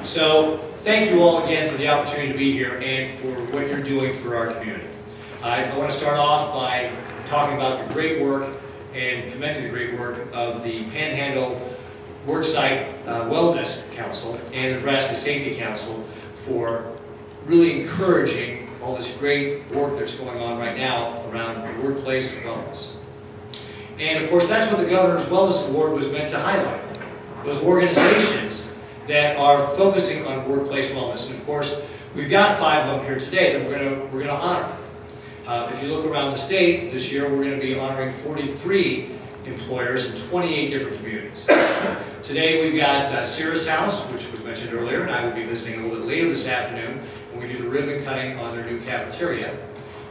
So thank you all again for the opportunity to be here and for what you're doing for our community. I want to start off by talking about the great work and commending the great work of the Panhandle Worksite Wellness Council and the Nebraska Safety Council for really encouraging all this great work that's going on right now around workplace wellness. And of course, that's what the Governor's Wellness Award was meant to highlight. Those organizations that are focusing on workplace wellness. And of course, we've got 5 of them here today that we're going to honor. If you look around the state, this year we're going to be honoring 43 employers in 28 different communities. Today we've got Cirrus House, which was mentioned earlier, and I will be visiting a little bit later this afternoon when we do the ribbon cutting on their new cafeteria.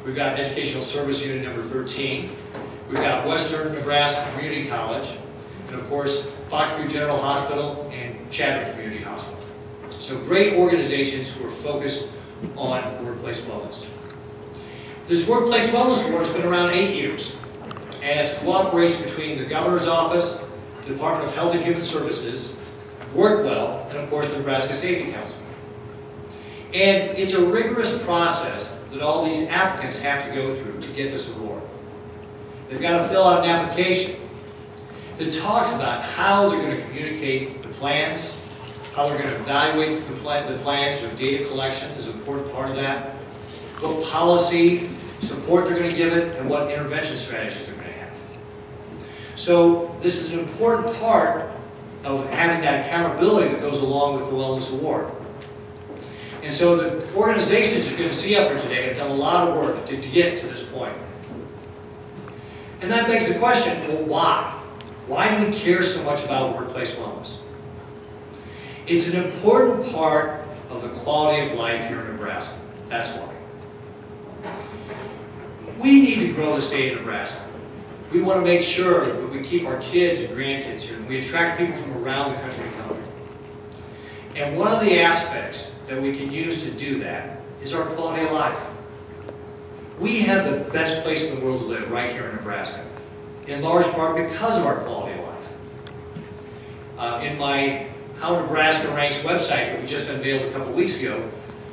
We've got Educational Service Unit number 13. We've got Western Nebraska Community College, and of course, Fox Creek General Hospital and Chadwick Community Hospital. So great organizations who are focused on workplace wellness. This Workplace Wellness Award has been around 8 years, and it's cooperation between the Governor's Office, the Department of Health and Human Services, WorkWell, and of course the Nebraska Safety Council. And it's a rigorous process that all these applicants have to go through to get this award. They've got to fill out an application that talks about how they're going to communicate the plans, how they're going to evaluate the plans, so data collection is an important part of that, what policy support they're going to give it, and what intervention strategies they're going to have. So this is an important part of having that accountability that goes along with the Wellness Award. And so the organizations you're going to see up here today have done a lot of work to get to this point. And that begs the question, well, why? Why do we care so much about workplace wellness? It's an important part of the quality of life here in Nebraska. That's why. We need to grow the state of Nebraska. We want to make sure that we keep our kids and grandkids here, and we attract people from around the country to come here. And one of the aspects that we can use to do that is our quality of life. We have the best place in the world to live right here in Nebraska, in large part because of our quality of life. In my How Nebraska Ranks website that we just unveiled a couple weeks ago,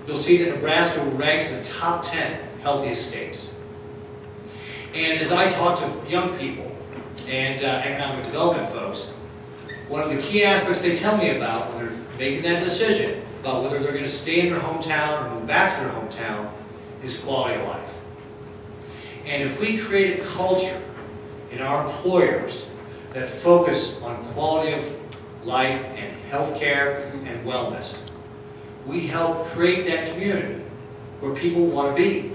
you'll see that Nebraska ranks in the top 10 healthiest states. And as I talk to young people and economic development folks, one of the key aspects they tell me about when they're making that decision about whether they're going to stay in their hometown or move back to their hometown is quality of life. And if we create a culture in our employers that focus on quality of life and health care and wellness, we help create that community where people want to be,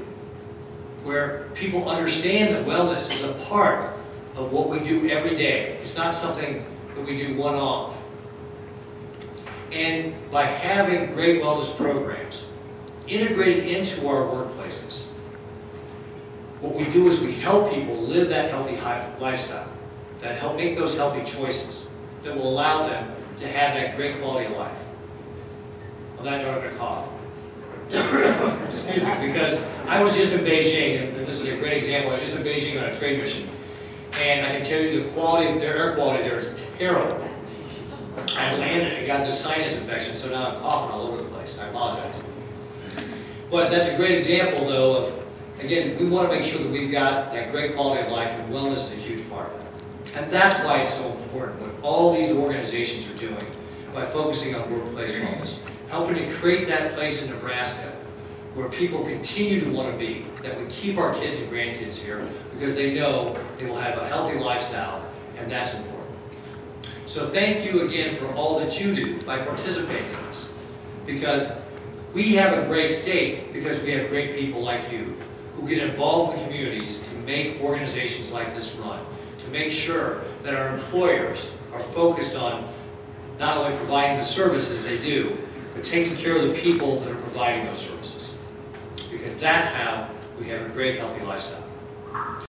where people understand that wellness is a part of what we do every day. It's not something that we do one-off. And by having great wellness programs integrated into our workplaces, what we do is we help people live that healthy lifestyle, that help make those healthy choices that will allow them to have that great quality of life. On that note, I'm going to cough. Excuse me, because I was just in Beijing, and this is a great example. I was just in Beijing on a trade mission, and I can tell you the quality, their air quality there is terrible. I landed and got this sinus infection, so now I'm coughing all over the place. I apologize. But that's a great example, though, of, again, we want to make sure that we've got that great quality of life, and wellness is a huge part of it. And that's why it's so important what all these organizations are doing by focusing on workplace wellness, helping to create that place in Nebraska where people continue to want to be, that we keep our kids and grandkids here because they know they will have a healthy lifestyle, and that's important. So thank you again for all that you do by participating in this, because we have a great state because we have great people like you who get involved in the communities to make organizations like this run, to make sure that our employers are focused on not only providing the services they do, but taking care of the people that are providing those services. Because that's how we have a great, healthy lifestyle.